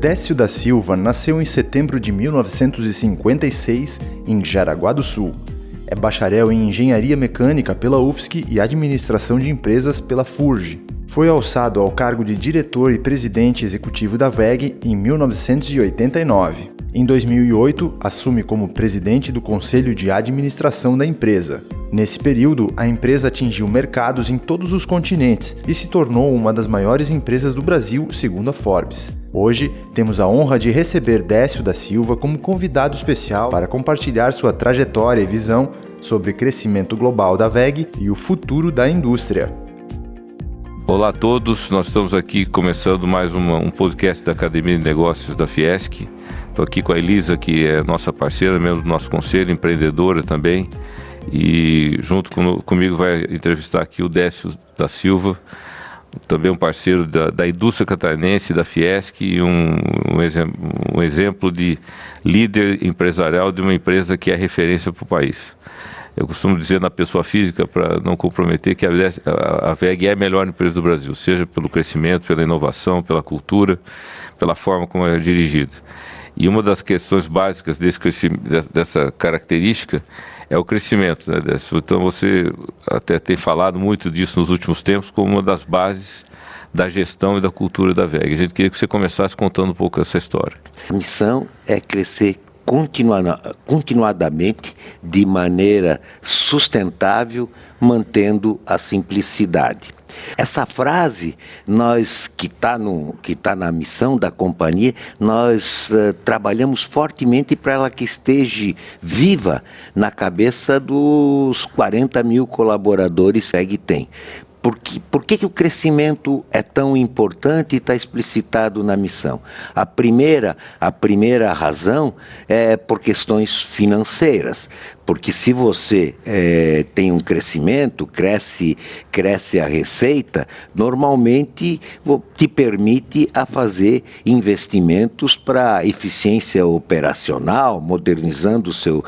Décio da Silva nasceu em setembro de 1956 em Jaraguá do Sul. É bacharel em Engenharia Mecânica pela UFSC e Administração de Empresas pela FURJ. Foi alçado ao cargo de diretor e presidente executivo da WEG em 1989. Em 2008, assume como presidente do Conselho de Administração da empresa. Nesse período, a empresa atingiu mercados em todos os continentes e se tornou uma das maiores empresas do Brasil, segundo a Forbes. Hoje, temos a honra de receber Décio da Silva como convidado especial para compartilhar sua trajetória e visão sobre crescimento global da WEG e o futuro da indústria. Olá a todos, nós estamos aqui começando mais um podcast da Academia de Negócios da Fiesc. Estou aqui com a Elisa, que é nossa parceira, membro do nosso conselho, empreendedora também. E junto comigo vai entrevistar aqui o Décio da Silva, também um parceiro da indústria catarinense, da Fiesc, e um exemplo de líder empresarial de uma empresa que é referência para o país. Eu costumo dizer na pessoa física, para não comprometer, que a WEG é a melhor empresa do Brasil, seja pelo crescimento, pela inovação, pela cultura, pela forma como é dirigida. E uma das questões básicas dessa característica é o crescimento, né, Décio? Então você até tem falado muito disso nos últimos tempos como uma das bases da gestão e da cultura da WEG. A gente queria que você começasse contando um pouco essa história. A missão é crescer continuadamente, de maneira sustentável, mantendo a simplicidade. Essa frase, nós que está na missão da companhia, nós trabalhamos fortemente para ela que esteja viva na cabeça dos 40 mil colaboradores que a WEG tem. Por que o crescimento é tão importante e está explicitado na missão? A primeira razão é por questões financeiras. Porque se você tem um crescimento, cresce a receita, normalmente te permite a fazer investimentos para eficiência operacional, modernizando o seu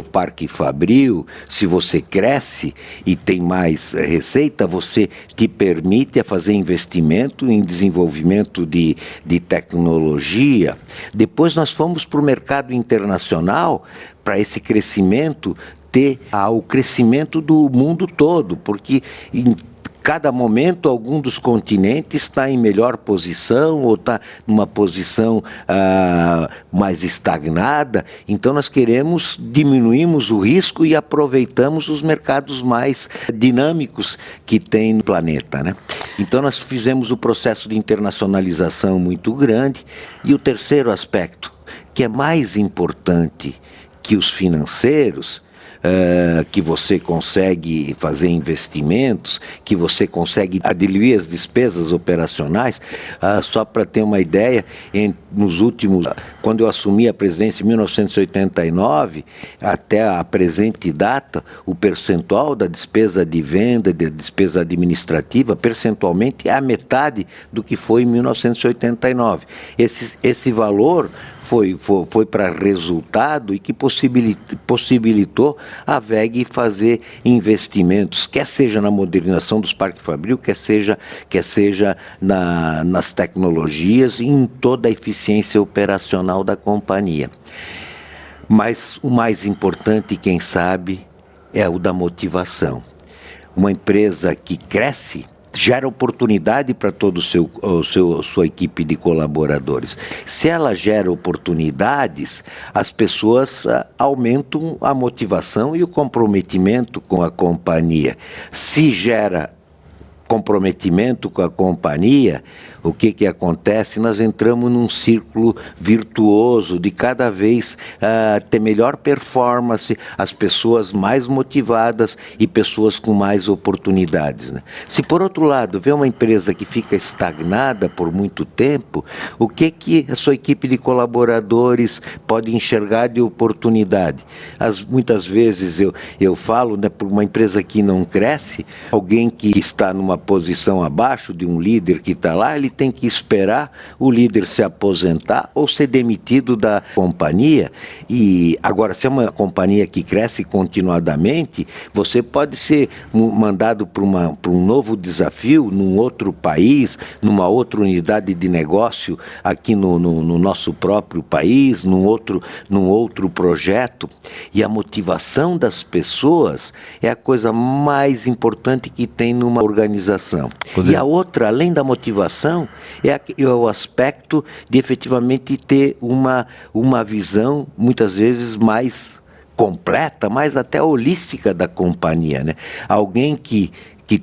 parque fabril. Se você cresce e tem mais receita, você te permite a fazer investimento em desenvolvimento de tecnologia. Depois nós fomos para o mercado internacional, para esse crescimento ter o crescimento do mundo todo, porque em cada momento algum dos continentes está em melhor posição ou está numa posição mais estagnada. Então nós diminuímos o risco e aproveitamos os mercados mais dinâmicos que tem no planeta, né? Então nós fizemos o processo de internacionalização muito grande. E o terceiro aspecto, que é mais importante que os financeiros, que você consegue fazer investimentos, que você consegue diluir as despesas operacionais. Só para ter uma ideia, quando eu assumi a presidência em 1989, até a presente data, o percentual da despesa de venda, da despesa administrativa, percentualmente é a metade do que foi em 1989. Esse valor foi para resultado e que possibilitou a WEG fazer investimentos, quer seja na modernização dos parques fabril, quer seja nas tecnologias e em toda a eficiência operacional da companhia. Mas o mais importante, quem sabe, é o da motivação. Uma empresa que cresce gera oportunidade para toda sua equipe de colaboradores. Se ela gera oportunidades, as pessoas aumentam a motivação e o comprometimento com a companhia. Se gera comprometimento com a companhia, o que acontece? Nós entramos num círculo virtuoso de cada vez ter melhor performance, as pessoas mais motivadas e pessoas com mais oportunidades, né? Se por outro lado vê uma empresa que fica estagnada por muito tempo, o que a sua equipe de colaboradores pode enxergar de oportunidade? Muitas vezes eu falo, né, por uma empresa que não cresce, alguém que está numa posição abaixo de um líder que está lá, ele tem que esperar o líder se aposentar ou ser demitido da companhia. E agora, se é uma companhia que cresce continuadamente, você pode ser mandado para um novo desafio, num outro país, numa outra unidade de negócio aqui no nosso próprio país, num outro projeto. E a motivação das pessoas é a coisa mais importante que tem numa organização. E a outra, além da motivação, é o aspecto de efetivamente ter uma visão, muitas vezes, mais completa, mais até holística da companhia, né? Alguém que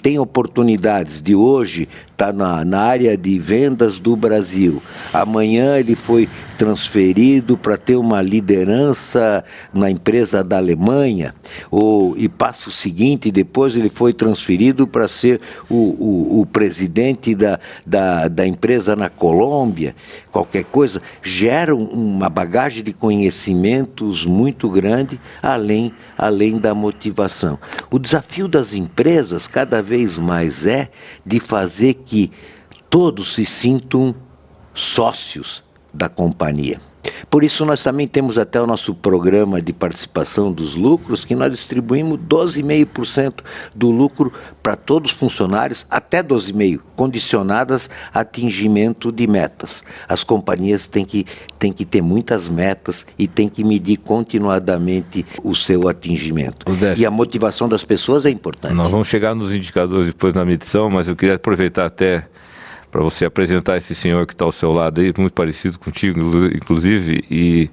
tem oportunidades de hoje estar na área de vendas do Brasil. Amanhã ele foi transferido para ter uma liderança na empresa da Alemanha, e passa o seguinte, depois ele foi transferido para ser o presidente da empresa na Colômbia. Qualquer coisa gera uma bagagem de conhecimentos muito grande, além da motivação. O desafio das empresas cada vez mais é de fazer que todos se sintam sócios da companhia. Por isso nós também temos até o nosso programa de participação dos lucros, que nós distribuímos 12,5% do lucro para todos os funcionários, até 12,5%, condicionadas a atingimento de metas. As companhias têm que ter muitas metas e têm que medir continuadamente o seu atingimento. E a motivação das pessoas é importante. Nós vamos chegar nos indicadores depois na medição, mas eu queria aproveitar até para você apresentar esse senhor que está ao seu lado aí, muito parecido contigo, inclusive, e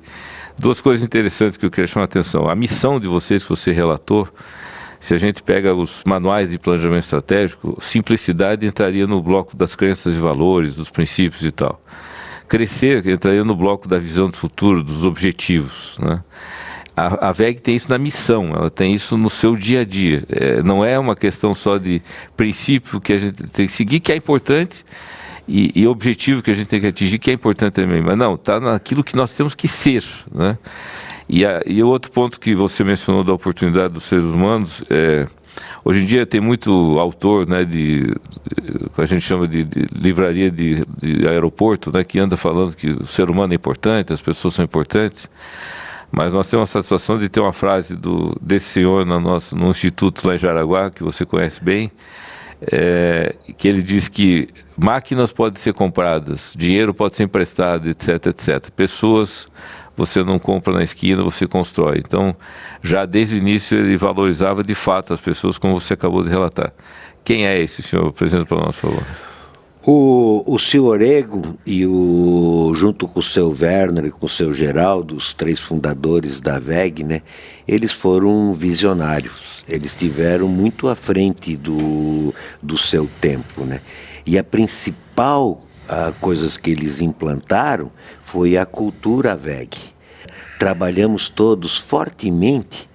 duas coisas interessantes que eu queria chamar a atenção. A missão de vocês que você relatou, se a gente pega os manuais de planejamento estratégico, simplicidade entraria no bloco das crenças e valores, dos princípios e tal. Crescer entraria no bloco da visão do futuro, dos objetivos, né? A WEG tem isso na missão, ela tem isso no seu dia a dia. Não é uma questão só de princípio que a gente tem que seguir, que é importante, e objetivo que a gente tem que atingir, que é importante também. Mas não, está naquilo que nós temos que ser, né? E o outro ponto que você mencionou da oportunidade dos seres humanos, hoje em dia tem muito autor, né, que a gente chama de livraria de aeroporto, né, que anda falando que o ser humano é importante, as pessoas são importantes. Mas nós temos a satisfação de ter uma frase desse senhor no instituto lá em Jaraguá, que você conhece bem, que ele diz que máquinas podem ser compradas, dinheiro pode ser emprestado, etc, etc. Pessoas você não compra na esquina, você constrói. Então, já desde o início ele valorizava de fato as pessoas, como você acabou de relatar. Quem é esse senhor? Apresenta para nós, por favor. O seu Orego junto com o seu Werner e com o seu Geraldo, os três fundadores da WEG, né, eles foram visionários. Eles estiveram muito à frente do seu tempo, né? E a principal coisa que eles implantaram foi a cultura WEG. Trabalhamos todos fortemente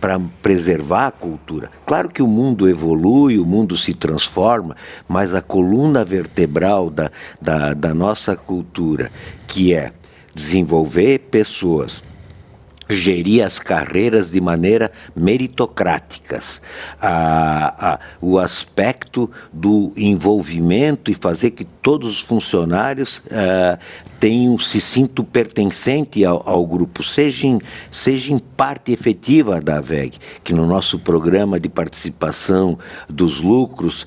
para preservar a cultura. Claro que o mundo evolui, o mundo se transforma, mas a coluna vertebral da nossa cultura, que é desenvolver pessoas, gerir as carreiras de maneira meritocráticas, o aspecto do envolvimento e fazer que todos os funcionários se sintam pertencentes ao grupo, sejam parte efetiva da WEG, que no nosso programa de participação dos lucros,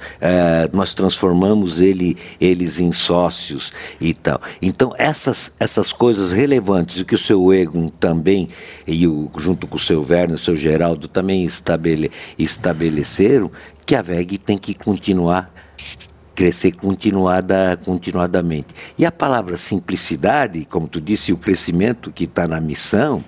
nós transformamos eles em sócios e tal. Então, essas coisas relevantes, e que o seu Egon também, junto com o seu Werner, o seu Geraldo, também estabeleceram, que a WEG tem que crescer continuadamente. E a palavra simplicidade, como tu disse, o crescimento que está na missão,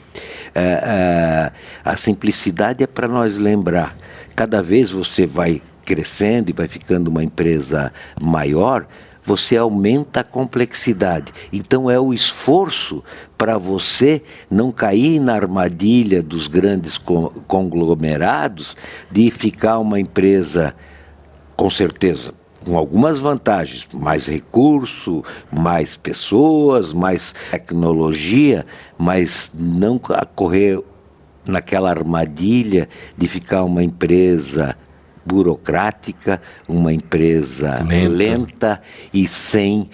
a simplicidade é para nós lembrar, cada vez você vai crescendo e vai ficando uma empresa maior, você aumenta a complexidade. Então é o esforço para você não cair na armadilha dos grandes conglomerados de ficar uma empresa, com certeza, com algumas vantagens, mais recurso, mais pessoas, mais tecnologia, mas não correr naquela armadilha de ficar uma empresa burocrática, uma empresa lenta e sem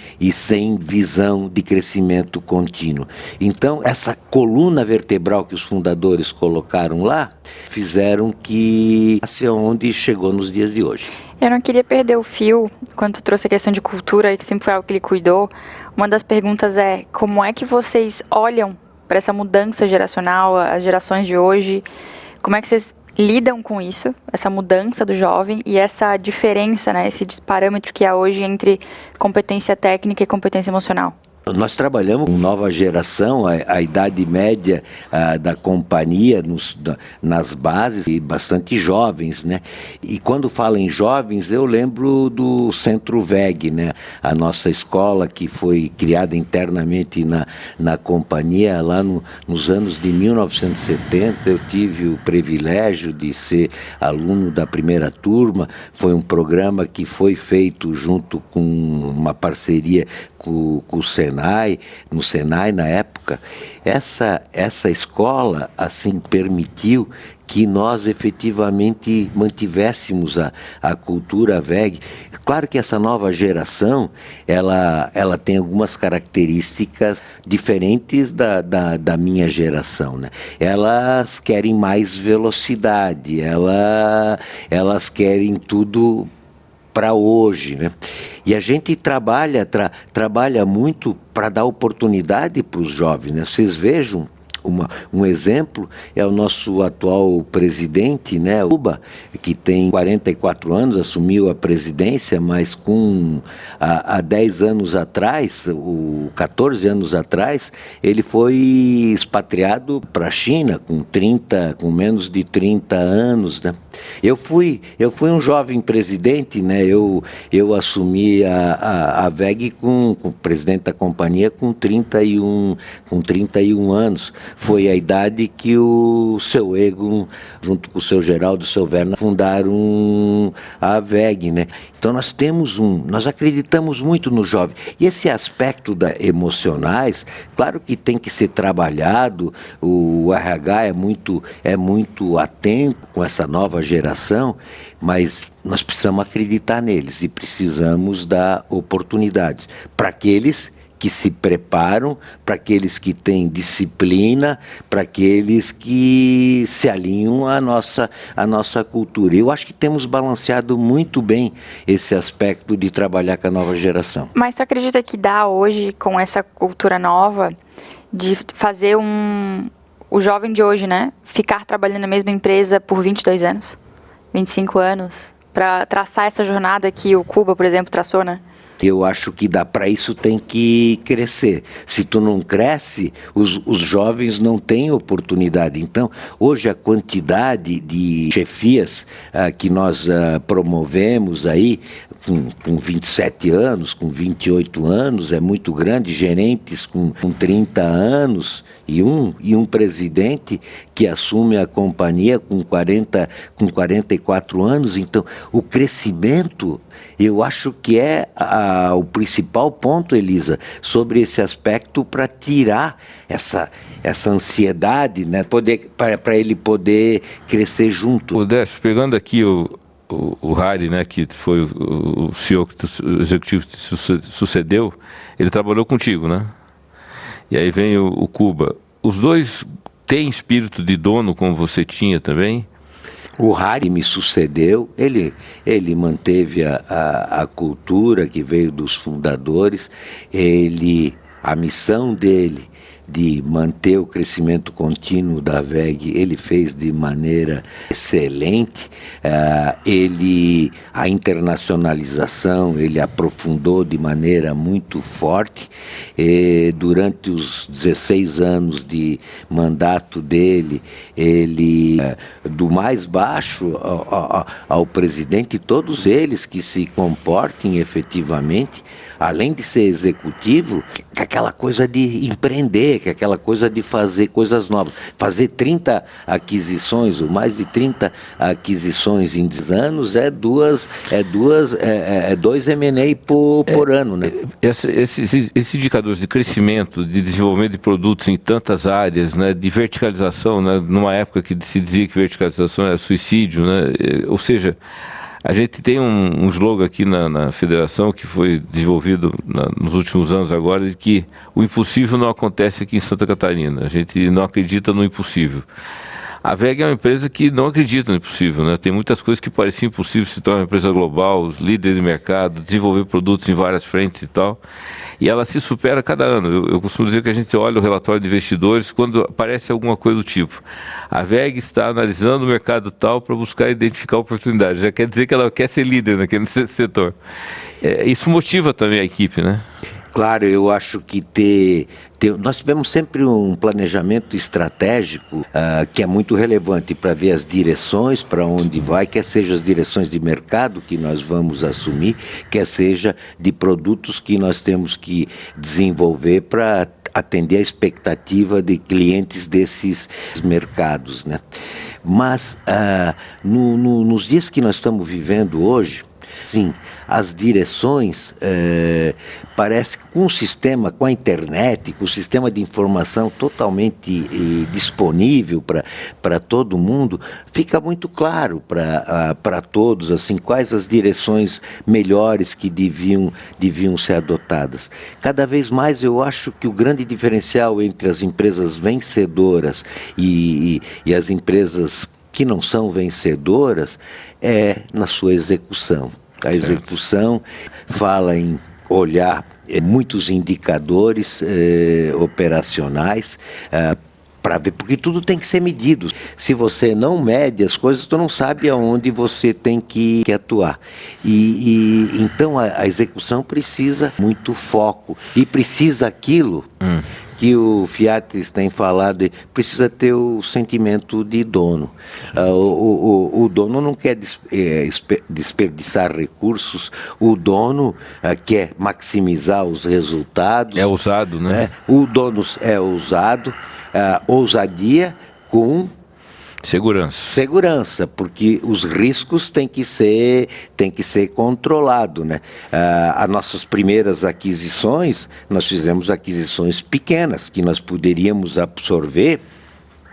visão de crescimento contínuo. Então, essa coluna vertebral que os fundadores colocaram lá, fizeram que seja onde chegou nos dias de hoje. Eu não queria perder o fio quando tu trouxe a questão de cultura, que sempre foi algo que ele cuidou. Uma das perguntas é, como é que vocês olham para essa mudança geracional, as gerações de hoje? Como é que vocês lidam com isso, essa mudança do jovem e essa diferença, né, esse parâmetro que há hoje entre competência técnica e competência emocional? Nós trabalhamos com nova geração, a idade média da companhia nas bases, e bastante jovens, né? E quando falo em jovens, eu lembro do Centro VEG, né? A nossa escola que foi criada internamente na companhia lá nos anos de 1970. Eu tive o privilégio de ser aluno da primeira turma. Foi um programa que foi feito junto com uma parceria com o Senai, no Senai na época. Essa escola assim permitiu que nós efetivamente mantivéssemos a cultura VEG. Claro que essa nova geração, ela tem algumas características diferentes da minha geração, né? Elas querem mais velocidade, elas querem tudo para hoje, né? E a gente trabalha muito para dar oportunidade para os jovens, né? Vocês vejam, um exemplo é o nosso atual presidente, né, Uba, que tem 44 anos, assumiu a presidência, mas há 10 anos atrás, 14 anos atrás, ele foi expatriado para a China com menos de 30 anos, né? Eu fui um jovem presidente, né? Eu assumi a VEG com o presidente da companhia com 31 anos. Foi a idade que o seu Egon, junto com o seu Geraldo e o seu Werner, fundaram a VEG, né? Então nós acreditamos muito no jovem. E esse aspecto emocionais, claro que tem que ser trabalhado, o RH é muito atento com essa nova geração, mas nós precisamos acreditar neles e precisamos dar oportunidades para aqueles que se preparam, para aqueles que têm disciplina, para aqueles que se alinham à nossa cultura. Eu acho que temos balanceado muito bem esse aspecto de trabalhar com a nova geração. Mas você acredita que dá hoje, com essa cultura nova, de fazer o jovem de hoje, né, ficar trabalhando na mesma empresa por 22 anos, 25 anos, para traçar essa jornada que o Cuba, por exemplo, traçou, né? Eu acho que dá para isso, tem que crescer. Se tu não cresce, os jovens não têm oportunidade. Então, hoje a quantidade de chefias que nós promovemos aí, com 27 anos, com 28 anos, é muito grande. Gerentes com 30 anos e um presidente que assume a companhia com 44 anos. Então, o crescimento, eu acho que é o principal ponto, Elisa, sobre esse aspecto, para tirar essa ansiedade, né, para ele poder crescer junto. O Décio, pegando aqui o Harry, né, que foi o CEO, o executivo que sucedeu, ele trabalhou contigo, né? E aí vem o Cuba. Os dois têm espírito de dono, como você tinha também? O Harry me sucedeu, ele manteve a cultura que veio dos fundadores, a missão dele de manter o crescimento contínuo da VEG, ele fez de maneira excelente. A internacionalização, ele aprofundou de maneira muito forte. Durante os 16 anos de mandato dele, do mais baixo ao presidente, todos eles que se comportem efetivamente, além de ser executivo, que aquela coisa de empreender, que aquela coisa de fazer coisas novas. Fazer 30 aquisições, ou mais de 30 aquisições em 10 anos, é dois M&A por ano, né? Esses indicadores de crescimento, de desenvolvimento de produtos em tantas áreas, né, de verticalização, né, numa época que se dizia que verticalização era suicídio, né, ou seja, A gente tem um slogan aqui na federação que foi desenvolvido nos últimos anos agora, de que o impossível não acontece aqui em Santa Catarina. A gente não acredita no impossível. A WEG é uma empresa que não acredita no impossível, né? Tem muitas coisas que pareciam impossíveis, se torna uma empresa global, líder de mercado, desenvolver produtos em várias frentes e tal. E ela se supera a cada ano. Eu costumo dizer que a gente olha o relatório de investidores quando aparece alguma coisa do tipo: a WEG está analisando o mercado tal para buscar identificar oportunidades. Já quer dizer que ela quer ser líder naquele setor. Isso motiva também a equipe, né? Claro, eu acho que nós tivemos sempre um planejamento estratégico que é muito relevante para ver as direções, para onde vai, quer seja as direções de mercado que nós vamos assumir, quer seja de produtos que nós temos que desenvolver para atender a expectativa de clientes desses mercados, né? Mas nos dias que nós estamos vivendo hoje, sim, as direções, parece que com o sistema, com a internet, com o sistema de informação totalmente disponível para todo mundo, fica muito claro para todos assim, quais as direções melhores que deviam ser adotadas. Cada vez mais eu acho que o grande diferencial entre as empresas vencedoras e as empresas que não são vencedoras é na sua execução. A execução fala em olhar muitos indicadores operacionais para ver, porque tudo tem que ser medido. Se você não mede as coisas, tu não sabe aonde você tem que atuar. Então a execução precisa muito foco e precisa aquilo que o Fiat tem falado, precisa ter o sentimento de dono. O dono não quer desperdiçar recursos, o dono quer maximizar os resultados. É ousado, né? O dono é ousado, ousadia com segurança, porque os riscos têm que ser controlados, né? As nossas primeiras aquisições, nós fizemos aquisições pequenas, que nós poderíamos absorver,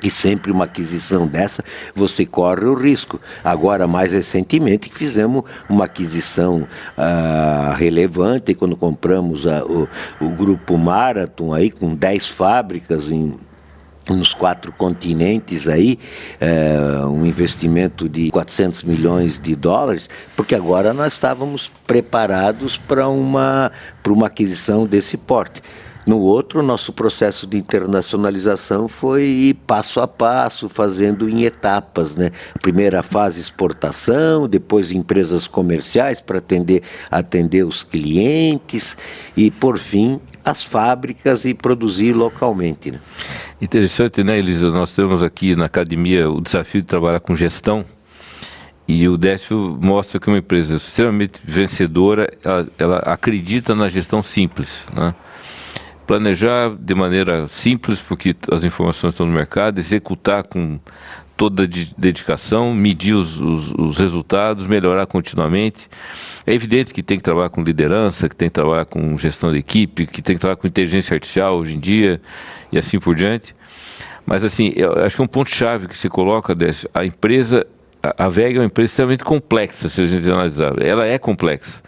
e sempre uma aquisição dessa, você corre o risco. Agora, mais recentemente, fizemos uma aquisição relevante, quando compramos o grupo Marathon, aí, com 10 fábricas nos 4 continentes aí, um investimento de 400 milhões de dólares, porque agora nós estávamos preparados para uma aquisição desse porte. No outro, nosso processo de internacionalização foi passo a passo, fazendo em etapas, né? Primeira fase exportação, depois empresas comerciais para atender os clientes e, por fim, as fábricas e produzir localmente, né? Interessante, né, Elisa? Nós temos aqui na academia o desafio de trabalhar com gestão, e o Décio mostra que uma empresa extremamente vencedora, ela acredita na gestão simples, né? Planejar de maneira simples, porque as informações estão no mercado, executar com toda dedicação, medir os resultados, melhorar continuamente. É evidente que tem que trabalhar com liderança, que tem que trabalhar com gestão de equipe, que tem que trabalhar com inteligência artificial hoje em dia e assim por diante. Mas assim, eu acho que é um ponto-chave que se coloca, Décio, a empresa, a WEG é uma empresa extremamente complexa, se a gente analisar. Ela é complexa,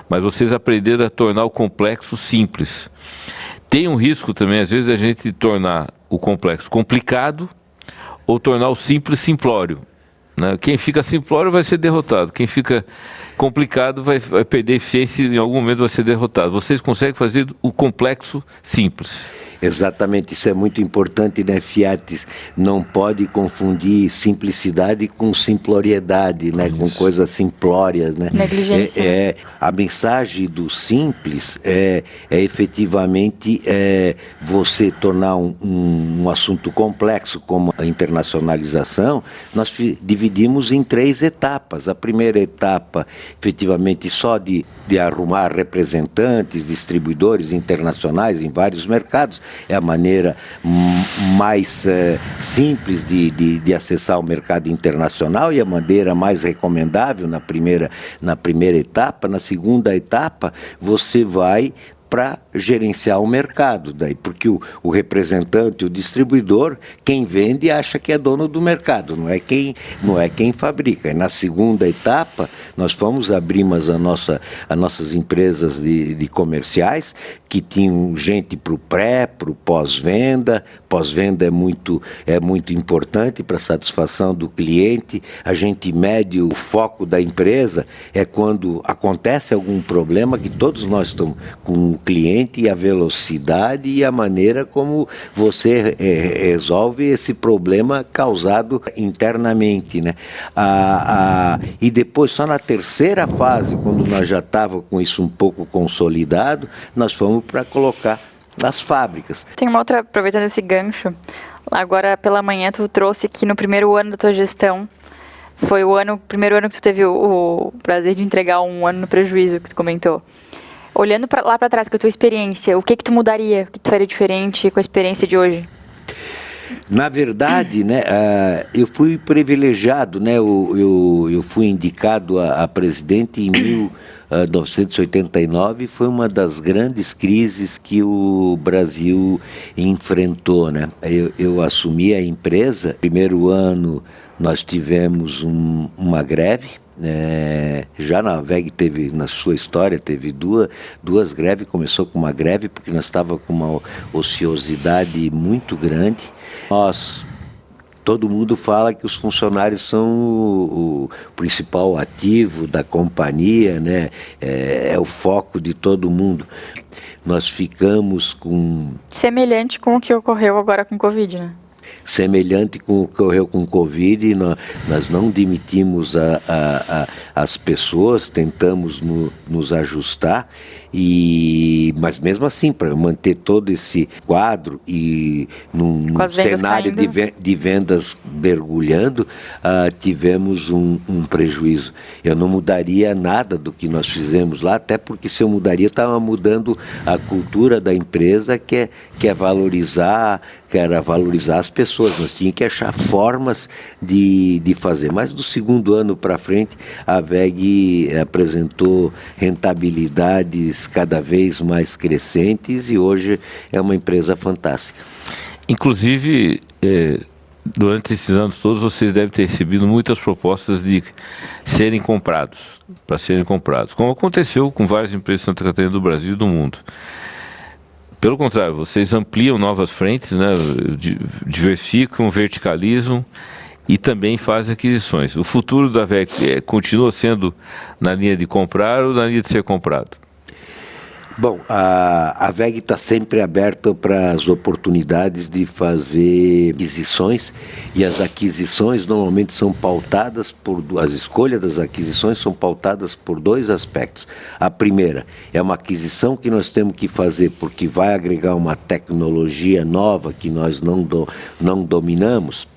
mas vocês aprenderam a tornar o complexo simples. Tem um risco também, às vezes, a gente tornar o complexo complicado ou tornar o simples simplório, né? Quem fica simplório vai ser derrotado, quem fica complicado vai perder eficiência e em algum momento vai ser derrotado. Vocês conseguem fazer o complexo simples. Exatamente, isso é muito importante, né, Fiat? Não pode confundir simplicidade com simploriedade, né? Com coisas simplórias, né? Negligência. A mensagem do simples é efetivamente você tornar um assunto complexo como a internacionalização. Nós dividimos em 3 etapas. A primeira etapa, efetivamente, só de arrumar representantes, distribuidores internacionais em vários mercados. É a maneira mais simples de acessar o mercado internacional e a maneira mais recomendável na primeira etapa. Na segunda etapa, você vai para gerenciar o mercado, daí, porque o representante, o distribuidor, quem vende acha que é dono do mercado, não é quem fabrica. E na segunda etapa, nós abrimos as nossas empresas de comerciais, que tinham gente para o pré, para o pós-venda. Pós-venda é muito importante para a satisfação do cliente. A gente mede o foco da empresa, é quando acontece algum problema, que todos nós estamos com o cliente, e a velocidade e a maneira como você resolve esse problema causado internamente, né? E depois, só na terceira fase, quando nós já estávamos com isso um pouco consolidado, nós fomos para colocar as fábricas. Tem uma outra, aproveitando esse gancho, agora pela manhã tu trouxe que no primeiro ano da tua gestão, foi o primeiro ano que tu teve o prazer de entregar um ano no prejuízo, que tu comentou. Olhando lá para trás com a tua experiência, o que tu mudaria, o que tu faria diferente com a experiência de hoje? Na verdade, né, eu fui privilegiado, né, eu fui indicado a presidente em 1989, foi uma das grandes crises que o Brasil enfrentou, né? Eu assumi a empresa, primeiro ano nós tivemos uma greve, já na WEG teve, na sua história, teve duas greves. Começou com uma greve porque nós estávamos com uma ociosidade muito grande. Todo mundo fala que os funcionários são o principal ativo da companhia, né? É o foco de todo mundo. Nós ficamos com... Semelhante com o que ocorreu agora com o Covid, né? Semelhante com o que ocorreu com o Covid, nós não demitimos as pessoas, tentamos nos ajustar, mas mesmo assim, para manter todo esse quadro e num cenário de vendas mergulhando, tivemos um prejuízo. Eu não mudaria nada do que nós fizemos lá, até porque se eu mudaria, eu estava mudando a cultura da empresa, que era valorizar as pessoas. Nós tínhamos que achar formas de fazer. Mas do segundo ano para frente, a WEG apresentou rentabilidades cada vez mais crescentes e hoje é uma empresa fantástica. Inclusive, durante esses anos todos, vocês devem ter recebido muitas propostas de serem comprados, para serem comprados, como aconteceu com várias empresas de Santa Catarina do Brasil e do mundo. Pelo contrário, vocês ampliam novas frentes, né? Diversificam, verticalizam e também fazem aquisições. O futuro da WEG continua sendo na linha de comprar ou na linha de ser comprado? Bom, a WEG está sempre aberta para as oportunidades de fazer aquisições, e as aquisições normalmente são pautadas as escolhas das aquisições são pautadas por dois aspectos. A primeira é uma aquisição que nós temos que fazer porque vai agregar uma tecnologia nova que nós não dominamos.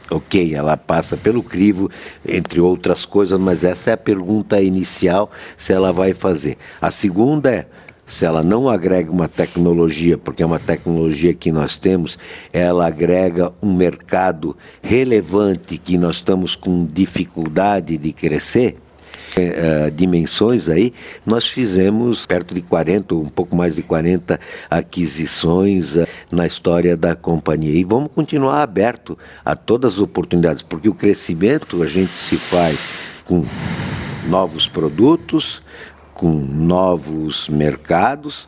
Ok, ela passa pelo crivo, entre outras coisas, mas essa é a pergunta inicial, se ela vai fazer. A segunda é, se ela não agrega uma tecnologia, porque é uma tecnologia que nós temos, ela agrega um mercado relevante que nós estamos com dificuldade de crescer, dimensões aí, nós fizemos perto de 40, um pouco mais de 40 aquisições na história da companhia. E vamos continuar aberto a todas as oportunidades, porque o crescimento a gente se faz com novos produtos, com novos mercados,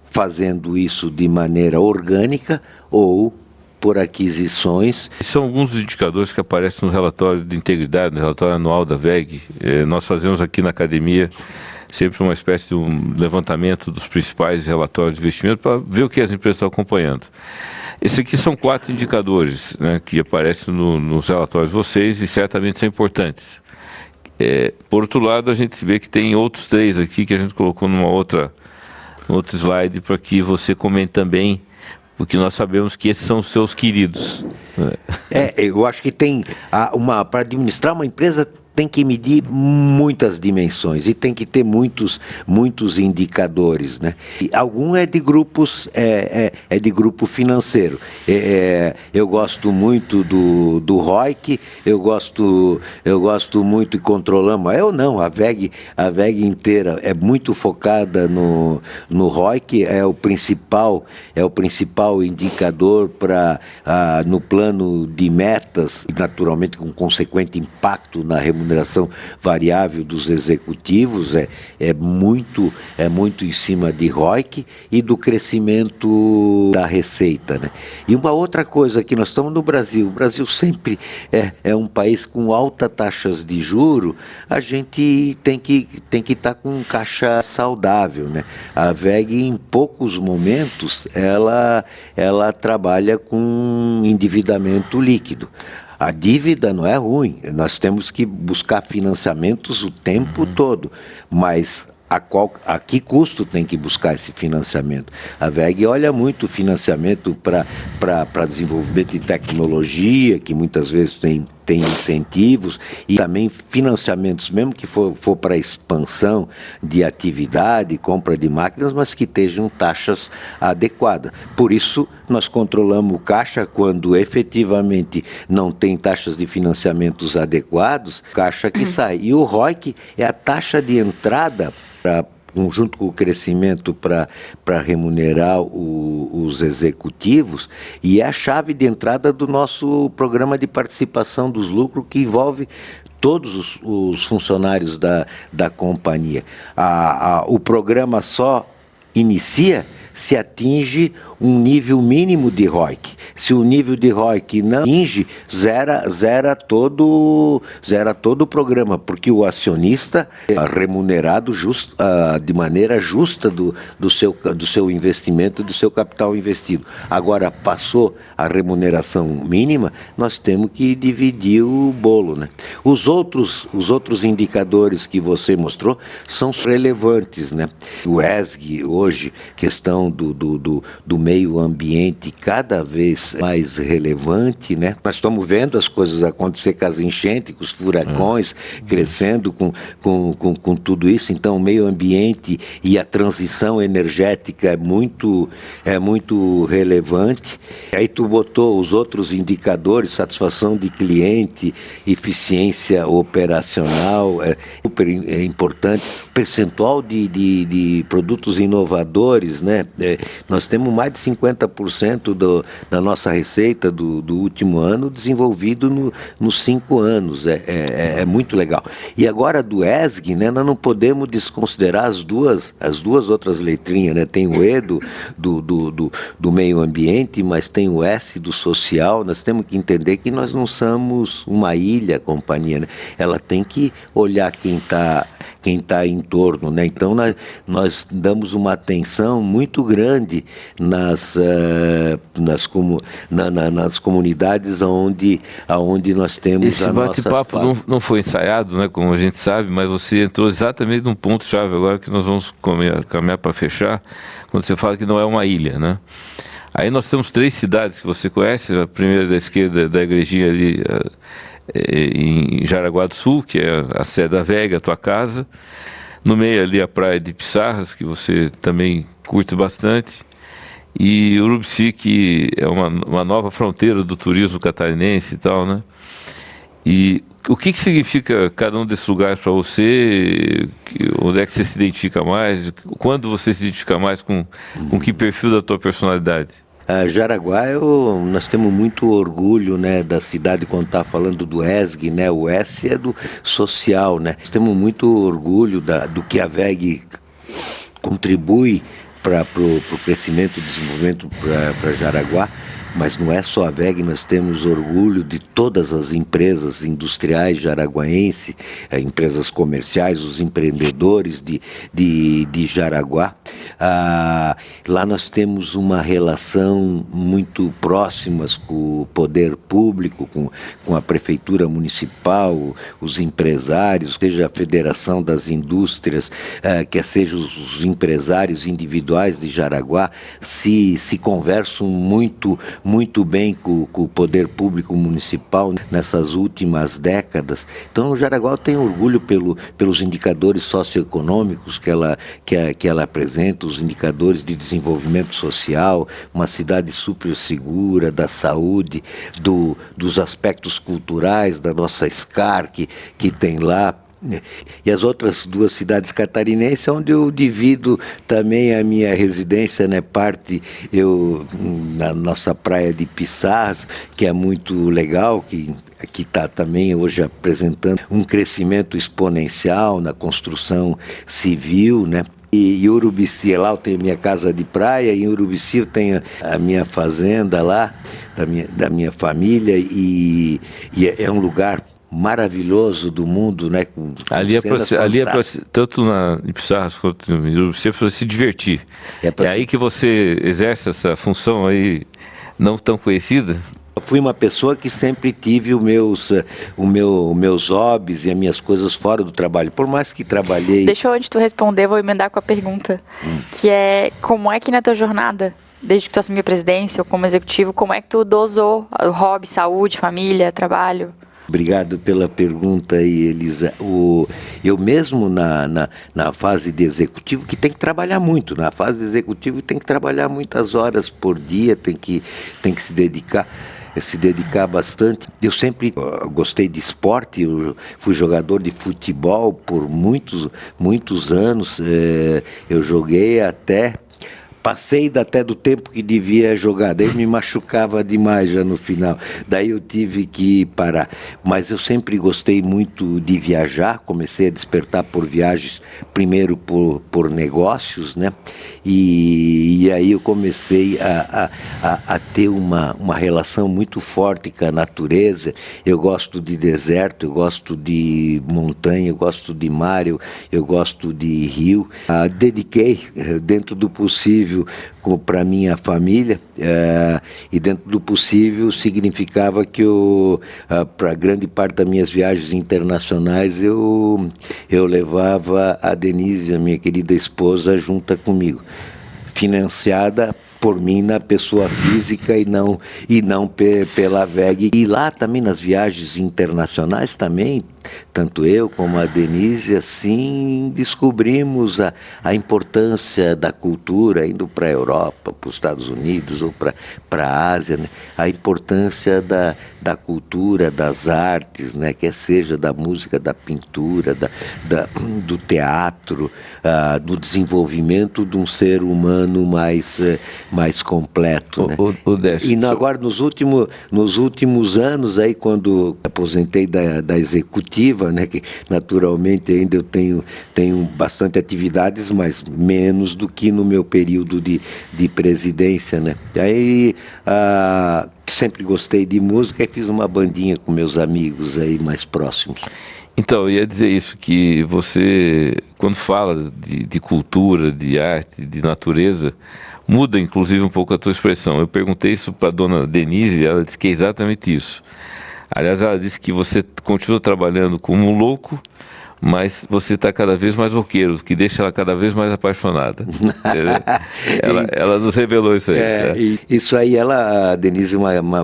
fazendo isso de maneira orgânica ou por aquisições. São alguns dos indicadores que aparecem no relatório de integridade, no relatório anual da WEG. Nós fazemos aqui na academia sempre uma espécie de um levantamento dos principais relatórios de investimento para ver o que as empresas estão acompanhando. Esses aqui são 4 indicadores, né, que aparecem nos relatórios de vocês e certamente são importantes. Por outro lado, a gente vê que tem outros 3 aqui que a gente colocou no outro slide para que você comente também, porque nós sabemos que esses são os seus queridos. Eu acho que tem para administrar uma empresa tem que medir muitas dimensões e tem que ter muitos indicadores, né? E algum é de grupos, é de grupo financeiro. Eu gosto muito do ROIC, eu gosto muito e controlamos. Eu não, a VEG inteira é muito focada no ROIC, é o principal indicador no plano de metas, naturalmente com consequente impacto na remuneração variável dos executivos, é muito em cima de ROIC e do crescimento da receita, né? E uma outra coisa que nós estamos no Brasil, o Brasil sempre é um país com altas taxas de juro, a gente tem que estar com caixa saudável, né? A VEG em poucos momentos ela trabalha com endividamento líquido. A dívida não é ruim, nós temos que buscar financiamentos o tempo todo, mas a que custo tem que buscar esse financiamento? A VEG olha muito financiamento para desenvolvimento de tecnologia, que muitas vezes tem incentivos, e também financiamentos, mesmo que for para expansão de atividade, compra de máquinas, mas que estejam taxas adequadas. Por isso, nós controlamos o caixa quando efetivamente não tem taxas de financiamentos adequados, caixa que sai. E o ROIC é a taxa de entrada junto com o crescimento para remunerar os executivos, e é a chave de entrada do nosso programa de participação dos lucros, que envolve todos os funcionários da companhia. O programa só inicia se atinge um nível mínimo de ROIC. Se o nível de ROIC não atinge, zera todo o programa, porque o acionista é remunerado de maneira justa do seu investimento, do seu capital investido. Agora, passou a remuneração mínima, nós temos que dividir o bolo, né? Os outros indicadores que você mostrou são relevantes, né? O ESG hoje, questão do meio ambiente cada vez mais relevante, né? Nós estamos vendo as coisas acontecer com as enchentes, com os furacões, crescendo com tudo isso. Então, o meio ambiente e a transição energética é muito relevante. Aí tu botou os outros indicadores, satisfação de cliente, eficiência operacional, é super importante. Percentual de produtos inovadores, né? Nós temos mais de 50% da nossa receita do último ano desenvolvido nos 5 anos. É muito legal. E agora do ESG, né, nós não podemos desconsiderar as duas outras letrinhas, né? Tem o E do meio ambiente, mas tem o S do social. Nós temos que entender que nós não somos uma ilha, companhia, né? Ela tem que olhar quem está em torno, né? Então nós damos uma atenção muito grande nas comunidades onde nós temos esse bate-papo não foi ensaiado, né, como a gente sabe, mas você entrou exatamente num ponto-chave agora que nós vamos caminhar para fechar, quando você fala que não é uma ilha, né? Aí nós temos 3 cidades que você conhece, a primeira da esquerda da igrejinha ali, em Jaraguá do Sul, que é a sede da VEG, a tua casa. No meio ali a praia de Pissarras, que você também curte bastante. E Urubici, que é uma nova fronteira do turismo catarinense e tal, né? E o que significa cada um desses lugares para você? Onde é que você se identifica mais? Quando você se identifica mais com que perfil da tua personalidade? Jaraguá, nós temos muito orgulho, né, da cidade quando está falando do ESG, né? O S é do social, né? Nós temos muito orgulho do que a VEG contribui para o crescimento e desenvolvimento para Jaraguá. Mas não é só a VEG, nós temos orgulho de todas as empresas industriais jaraguaenses, empresas comerciais, os empreendedores de Jaraguá. Lá nós temos uma relação muito próxima com o poder público, com a prefeitura municipal, os empresários, seja a Federação das Indústrias, quer seja os empresários individuais de Jaraguá, se conversam muito muito bem com o poder público municipal nessas últimas décadas. Então, o Jaraguá tem orgulho pelos indicadores socioeconômicos que ela apresenta, os indicadores de desenvolvimento social, uma cidade super segura, da saúde, dos aspectos culturais, da nossa SCAR que tem lá. E as outras 2 cidades catarinenses, onde eu divido também a minha residência, né? Parte na nossa praia de Pissarras, que é muito legal, que está também hoje apresentando um crescimento exponencial na construção civil, né? E Urubici, lá eu tenho minha casa de praia, e em Urubici eu tenho a minha fazenda lá, da minha família, e é um lugar maravilhoso do mundo, né? Ali é para tanto em Pissarras quanto em Urubici, é para se divertir. É aí que você exerce essa função aí não tão conhecida? Eu fui uma pessoa que sempre tive os meus hobbies e as minhas coisas fora do trabalho, por mais que trabalhei... Deixa eu, antes de tu responder, vou emendar com a pergunta, que é, como é que na tua jornada, desde que tu assumiu a presidência ou como executivo, como é que tu dosou o hobby, saúde, família, trabalho? Obrigado pela pergunta aí, Elisa. Eu mesmo na fase de executivo, que tem que trabalhar muito, na fase de executivo tem que trabalhar muitas horas por dia, tem que se dedicar bastante. Eu sempre gostei de esporte, eu fui jogador de futebol por muitos anos, eu joguei passei até do tempo que devia jogar, daí me machucava demais já no final, daí eu tive que parar. Mas eu sempre gostei muito de viajar, comecei a despertar por viagens, primeiro por negócios, né? E aí eu comecei a ter uma relação muito forte com a natureza. Eu gosto de deserto, eu gosto de montanha, eu gosto de mar, eu gosto de rio. Dediquei, dentro do possível, para minha família, e dentro do possível significava que para grande parte das minhas viagens internacionais eu levava a Denise, a minha querida esposa, junto comigo, financiada por mim na pessoa física e não pela VEG. E lá também nas viagens internacionais também, tanto eu como a Denise, assim, descobrimos a importância da cultura, indo para a Europa, para os Estados Unidos ou para a Ásia, né? A importância da cultura, das artes, né? Quer seja da música, da pintura, do teatro, do desenvolvimento de um ser humano mais completo, né? Agora, nos últimos anos, aí, quando aposentei da executiva, né, que naturalmente ainda eu tenho bastante atividades, mas menos do que no meu período de presidência, né? Aí sempre gostei de música e fiz uma bandinha com meus amigos aí mais próximos. Então, eu ia dizer isso, que você, quando fala de cultura, de arte, de natureza, muda inclusive um pouco a tua expressão. Eu perguntei isso para a dona Denise e ela disse que é exatamente isso. Aliás, ela disse que você continua trabalhando como um louco, mas você está cada vez mais roqueiro, o que deixa ela cada vez mais apaixonada. ela nos revelou isso aí. Isso aí, a Denise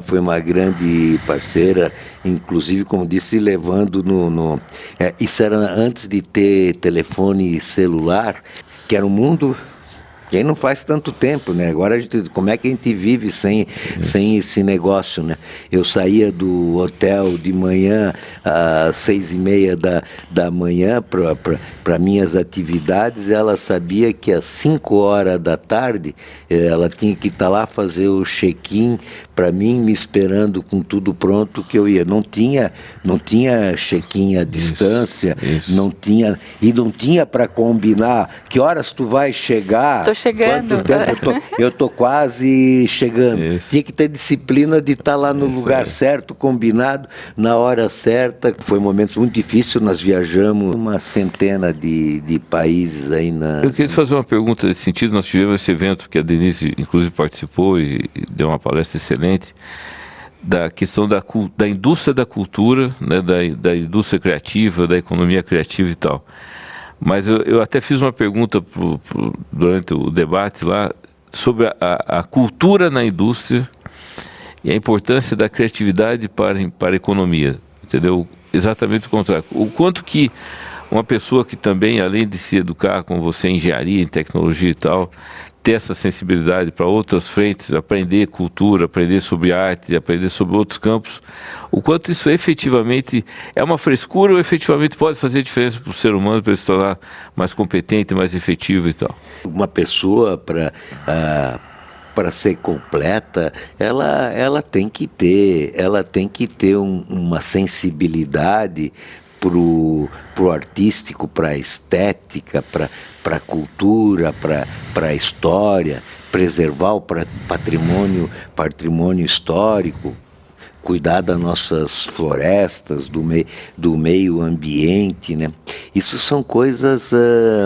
foi uma grande parceira, inclusive, como disse, levando isso era antes de ter telefone celular, que era um mundo... Quem não faz tanto tempo, né? Agora, como é que a gente vive sem esse negócio, né? Eu saía do hotel de manhã às 6:30 da manhã para minhas atividades. Ela sabia que às 5 horas da tarde ela tinha que estar lá fazer o check-in para mim, me esperando com tudo pronto que eu ia. Não tinha check-in à distância, isso. Não tinha para combinar que horas tu vai chegar. Tô chegando. Eu tô quase chegando. Isso. Tinha que ter disciplina de estar lá no lugar certo, combinado, na hora certa. Foi momentos muito difíceis, nós viajamos uma centena de países aí Eu queria te fazer uma pergunta nesse sentido. Nós tivemos esse evento que a Denise inclusive participou e deu uma palestra excelente, da questão da indústria da cultura, né, da indústria criativa, da economia criativa e tal. Mas eu até fiz uma pergunta durante o debate lá sobre a cultura na indústria e a importância da criatividade para a economia, entendeu? Exatamente o contrário. O quanto que uma pessoa que também, além de se educar com você em engenharia, em tecnologia e tal, ter essa sensibilidade para outras frentes, aprender cultura, aprender sobre arte, aprender sobre outros campos, o quanto isso efetivamente é uma frescura ou efetivamente pode fazer diferença para o ser humano, para ele se tornar mais competente, mais efetivo e tal. Uma pessoa para ser completa, ela tem que ter uma sensibilidade pro artístico, para a estética, para a cultura, para a história, preservar o patrimônio histórico, cuidar das nossas florestas, do meio ambiente, né? Isso são coisas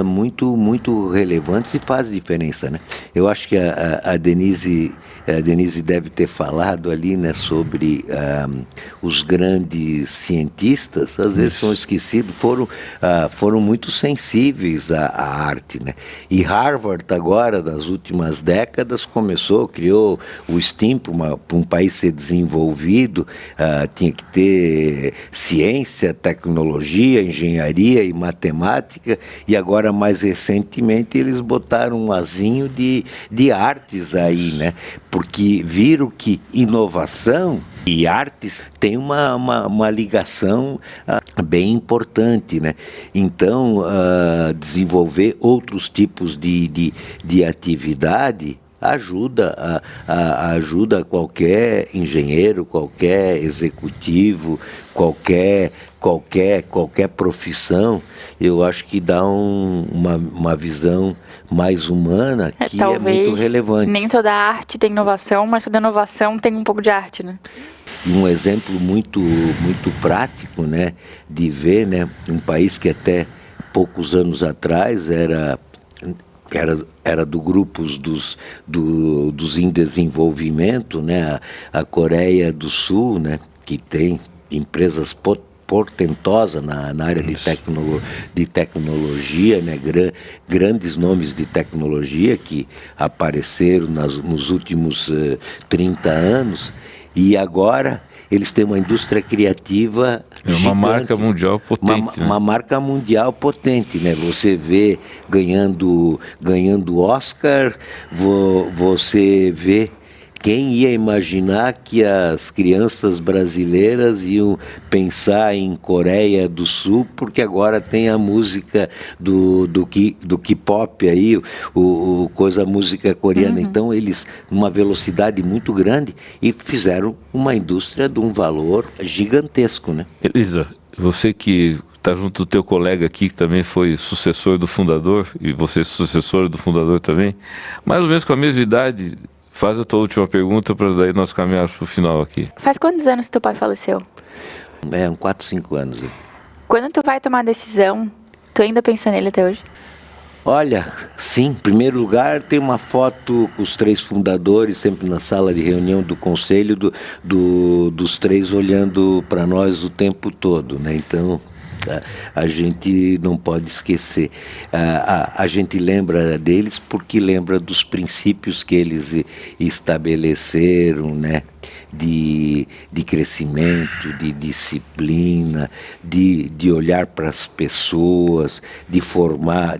muito relevantes e fazem diferença, né? Eu acho que a Denise deve ter falado ali, né, sobre os grandes cientistas, às vezes são esquecidos, foram muito sensíveis à arte, né? E Harvard agora, nas últimas décadas, criou o STEAM para um país ser desenvolvido, tinha que ter ciência, tecnologia, engenharia e matemática, e agora mais recentemente eles botaram um azinho de artes aí, né? Porque viram que inovação e artes tem uma ligação bem importante, né? Então, desenvolver outros tipos de atividade ajuda qualquer engenheiro, qualquer executivo, qualquer profissão. Eu acho que dá uma visão mais humana que é muito relevante. Nem toda arte tem inovação, mas toda inovação tem um pouco de arte, né? E um exemplo muito prático, né, de ver, né, um país que até poucos anos atrás era do grupos dos em desenvolvimento, né, a Coreia do Sul, né, que tem empresas portentosas na área de tecnologia, né, grandes nomes de tecnologia que apareceram nos últimos 30 anos, e agora eles têm uma indústria criativa gigante. Uma marca mundial potente. Uma marca mundial potente, né? Você vê ganhando Oscar, você vê. Quem ia imaginar que as crianças brasileiras iam pensar em Coreia do Sul, porque agora tem a música do K-pop aí, a música coreana. Então eles, numa velocidade muito grande, e fizeram uma indústria de um valor gigantesco, né? Elisa, você que está junto do teu colega aqui, que também foi sucessor do fundador, e você sucessora do fundador também, mais ou menos com a mesma idade. Faz a tua última pergunta para daí nós caminharmos para o final aqui. Faz quantos anos que teu pai faleceu? Uns 4, 5 anos. Quando tu vai tomar a decisão, tu ainda pensa nele até hoje? Olha, sim, em primeiro lugar tem uma foto com os 3 fundadores, sempre na sala de reunião do conselho, dos 3 olhando para nós o tempo todo, né? Então, a gente não pode esquecer. A gente lembra deles porque lembra dos princípios que eles estabeleceram, né? De crescimento, de disciplina, de olhar para as pessoas, de formar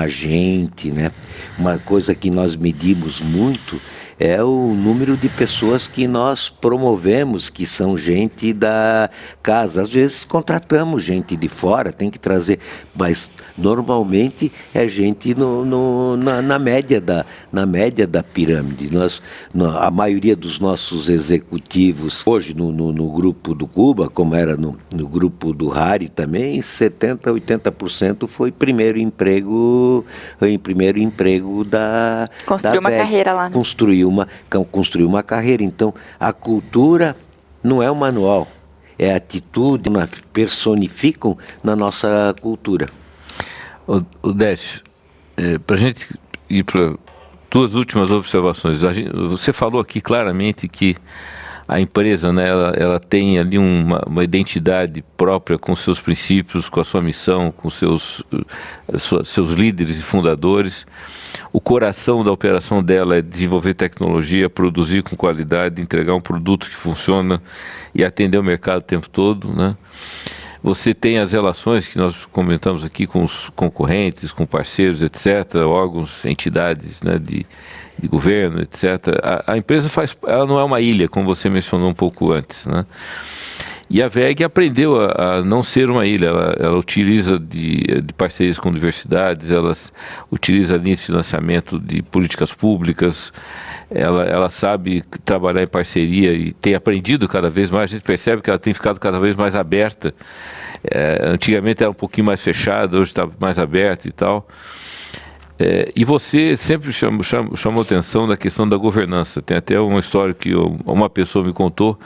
a gente, né? Uma coisa que nós medimos muito é o número de pessoas que nós promovemos, que são gente da casa. Às vezes contratamos gente de fora, tem que trazer, mas normalmente é gente na média da pirâmide. A maioria dos nossos executivos, hoje no grupo do Cuba, como era no grupo do Hari também, 70%, 80% foi primeiro emprego da Construiu uma carreira lá, né? Construir uma carreira. Então, a cultura não é um manual, é atitude, personificam na nossa cultura. O Décio, para a gente ir para 2 últimas observações. Você falou aqui claramente que a empresa, né, ela tem ali uma identidade própria com seus princípios, com a sua missão, com seus líderes e fundadores. O coração da operação dela é desenvolver tecnologia, produzir com qualidade, entregar um produto que funciona e atender o mercado o tempo todo, né? Você tem as relações que nós comentamos aqui com os concorrentes, com parceiros, etc., órgãos, entidades, né, de governo, etc. A empresa ela não é uma ilha, como você mencionou um pouco antes, né? E a WEG aprendeu a não ser uma ilha, ela utiliza de parcerias com universidades, ela utiliza linhas de financiamento de políticas públicas, ela sabe trabalhar em parceria e tem aprendido cada vez mais. A gente percebe que ela tem ficado cada vez mais aberta. Antigamente era um pouquinho mais fechada, hoje está mais aberta e tal. E você sempre chamou atenção da questão da governança. Tem até uma história que uma pessoa me contou,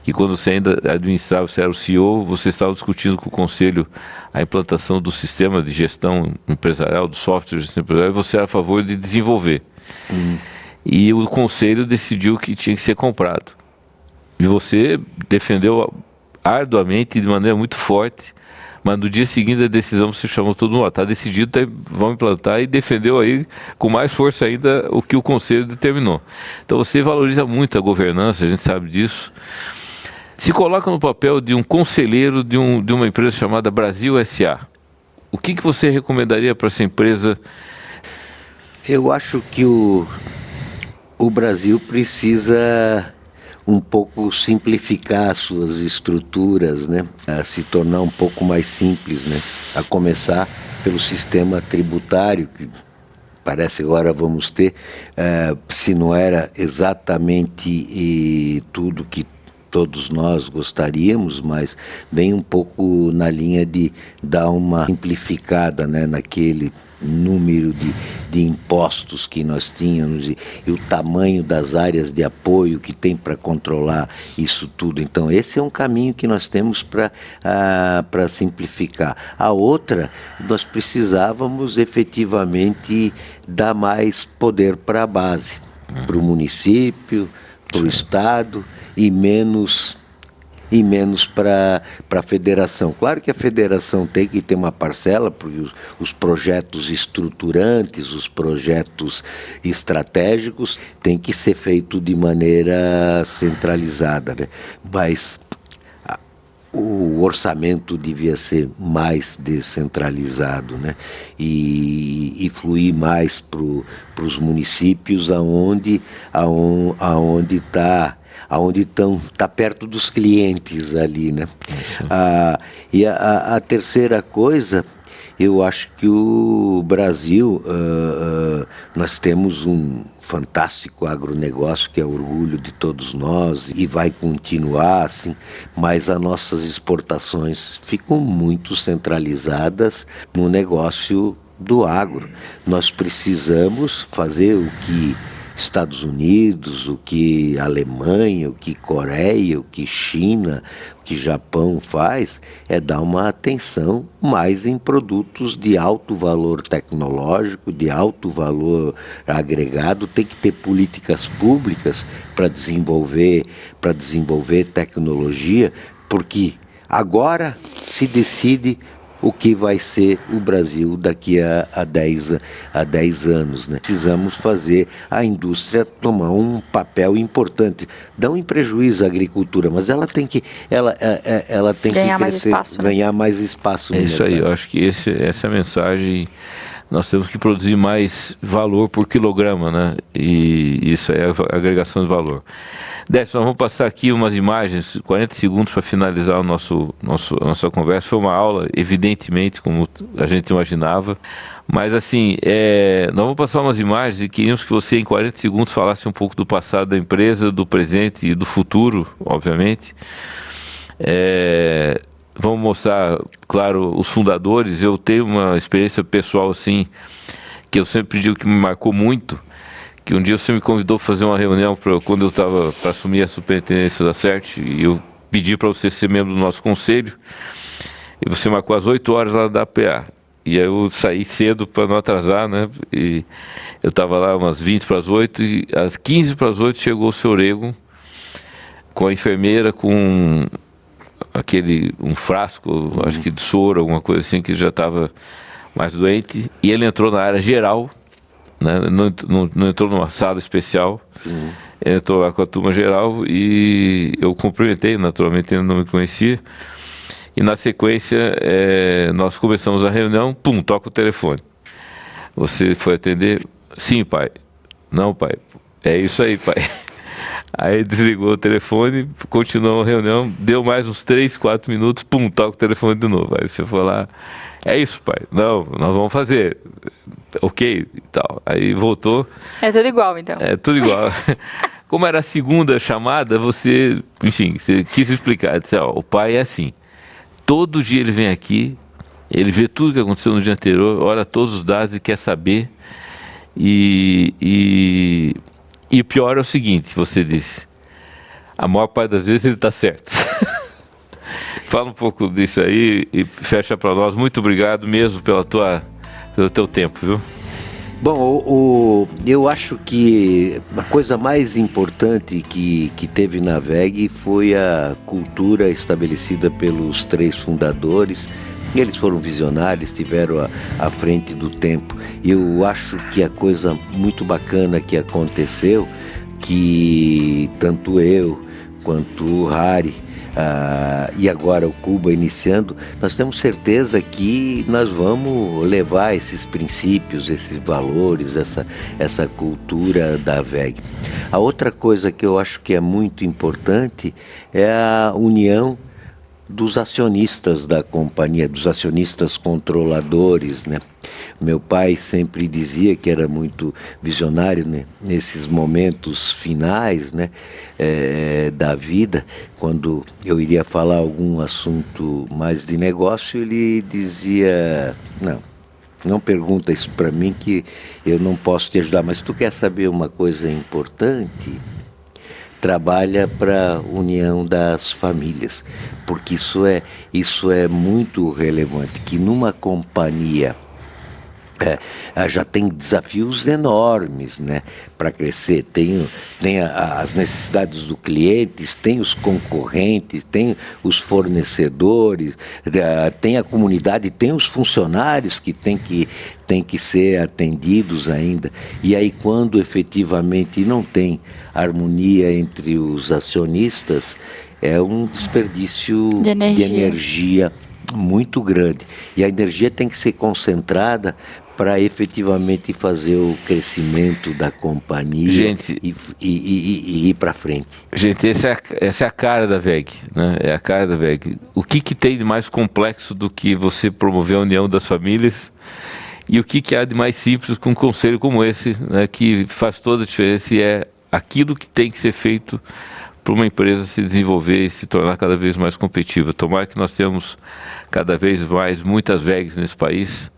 que quando você ainda administrava, você era o CEO, você estava discutindo com o conselho a implantação do sistema de gestão empresarial, do software de gestão empresarial, e você era a favor de desenvolver. E o conselho decidiu que tinha que ser comprado. E você defendeu arduamente, de maneira muito forte, mas no dia seguinte da decisão você chamou todo mundo, está decidido, vamos implantar, e defendeu aí com mais força ainda o que o conselho determinou. Então você valoriza muito a governança, a gente sabe disso. Se coloca no papel de um conselheiro de uma empresa chamada Brasil S.A. O que você recomendaria para essa empresa? Eu acho que o Brasil precisa um pouco simplificar suas estruturas, né? A se tornar um pouco mais simples, né? A começar pelo sistema tributário, que parece agora vamos ter, se não era exatamente tudo que todos nós gostaríamos, mas vem um pouco na linha de dar uma simplificada, né, naquele número de impostos que nós tínhamos e o tamanho das áreas de apoio que tem para controlar isso tudo. Então esse é um caminho que nós temos para simplificar. A outra, nós precisávamos efetivamente dar mais poder para a base, para o município, para o estado, e menos para a federação. Claro que a federação tem que ter uma parcela, porque os projetos estruturantes, os projetos estratégicos, tem que ser feito de maneira centralizada, né? Mas o orçamento devia ser mais descentralizado, né? E fluir mais para os municípios aonde está perto dos clientes ali, né? E a terceira coisa, eu acho que o Brasil, nós temos um fantástico agronegócio que é orgulho de todos nós e vai continuar assim, mas as nossas exportações ficam muito centralizadas no negócio do agro. Nós precisamos fazer o que Estados Unidos, o que Alemanha, o que Coreia, o que China, o que Japão faz, é dar uma atenção mais em produtos de alto valor tecnológico, de alto valor agregado. Tem que ter políticas públicas para desenvolver tecnologia, porque agora se decide o que vai ser o Brasil daqui a 10 anos, né? Precisamos fazer a indústria tomar um papel importante. Dá um prejuízo à agricultura, mas ela tem que ganhar crescer, mais espaço, né? Ganhar mais espaço. É isso aí, eu acho que essa é a mensagem. Nós temos que produzir mais valor por quilograma, né? E isso é a agregação de valor. Décio, nós vamos passar aqui umas imagens, 40 segundos para finalizar a nossa conversa. Foi uma aula, evidentemente, como a gente imaginava. Mas assim, nós vamos passar umas imagens e queríamos que você, em 40 segundos, falasse um pouco do passado da empresa, do presente e do futuro, obviamente. Vamos mostrar, claro, os fundadores. Eu tenho uma experiência pessoal, assim, que eu sempre digo que me marcou muito, que um dia você me convidou para fazer uma reunião quando eu estava para assumir a superintendência da CERT, e eu pedi para você ser membro do nosso conselho, e você marcou às 8 horas lá da APA. E aí eu saí cedo para não atrasar, né? E eu estava lá umas 20 para as 8, e às 15 para as 8 chegou o seu Rego com a enfermeira com um frasco, acho que de soro, alguma coisa assim, que já estava mais doente, e ele entrou na área geral, né? Não entrou numa sala especial, ele entrou lá com a turma geral e eu cumprimentei, naturalmente ele não me conhecia, e na sequência nós começamos a reunião, toca o telefone. Você foi atender? Sim, pai. Não, pai. É isso aí, pai. Aí desligou o telefone, continuou a reunião, deu mais uns 3, 4 minutos, toca o telefone de novo. Aí você foi lá, é isso, pai. Não, nós vamos fazer. Ok, e tal. Aí voltou. É tudo igual, então. É tudo igual. Como era a segunda chamada, você quis explicar. Disse, o pai é assim, todo dia ele vem aqui, ele vê tudo que aconteceu no dia anterior, olha todos os dados e quer saber. E o pior é o seguinte, você disse, a maior parte das vezes ele está certo. Fala um pouco disso aí e fecha para nós. Muito obrigado mesmo pelo teu tempo, viu? Bom, eu acho que a coisa mais importante que teve na VEG foi a cultura estabelecida pelos 3 fundadores. Eles foram visionários, estiveram à frente do tempo. Eu acho que a coisa muito bacana que aconteceu, que tanto eu quanto o Harry e agora o Cuba iniciando, nós temos certeza que nós vamos levar esses princípios, esses valores, essa cultura da VEG. A outra coisa que eu acho que é muito importante é a união dos acionistas da companhia, dos acionistas controladores, né? Meu pai sempre dizia que era muito visionário, né? Nesses momentos finais, né? Da vida, quando eu iria falar algum assunto mais de negócio, ele dizia, não pergunta isso para mim que eu não posso te ajudar, mas tu quer saber uma coisa importante? Trabalha para a união das famílias, porque isso é muito relevante, que numa companhia já tem desafios enormes, né, para crescer. Tem as necessidades do cliente, tem os concorrentes, tem os fornecedores, tem a comunidade, tem os funcionários que tem que ser atendidos ainda. E aí, quando efetivamente não tem harmonia entre os acionistas, é um desperdício de energia muito grande. E a energia tem que ser concentrada para efetivamente fazer o crescimento da companhia, gente, e ir para frente. Gente, essa é a cara da VEG, né? É a cara da VEG. O que tem de mais complexo do que você promover a união das famílias? E o que há de mais simples com um conselho como esse, né, que faz toda a diferença e é aquilo que tem que ser feito para uma empresa se desenvolver e se tornar cada vez mais competitiva. Tomara que nós tenhamos cada vez mais muitas VEGs nesse país,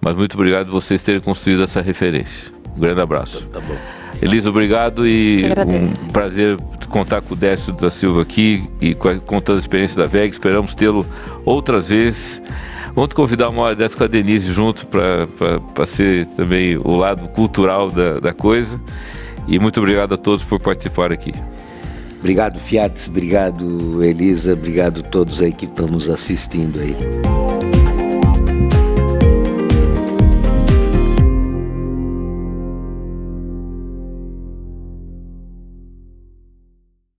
mas muito obrigado por vocês terem construído essa referência. Um grande abraço. Tá bom. Elisa, obrigado e um prazer contar com o Décio da Silva aqui e contando a experiência da VEG. Esperamos tê-lo outras vezes. Vamos te convidar uma hora dessa com a Denise junto para ser também o lado cultural da coisa. E muito obrigado a todos por participar aqui. Obrigado, Fiat, obrigado, Elisa, obrigado a todos aí que estão nos assistindo aí.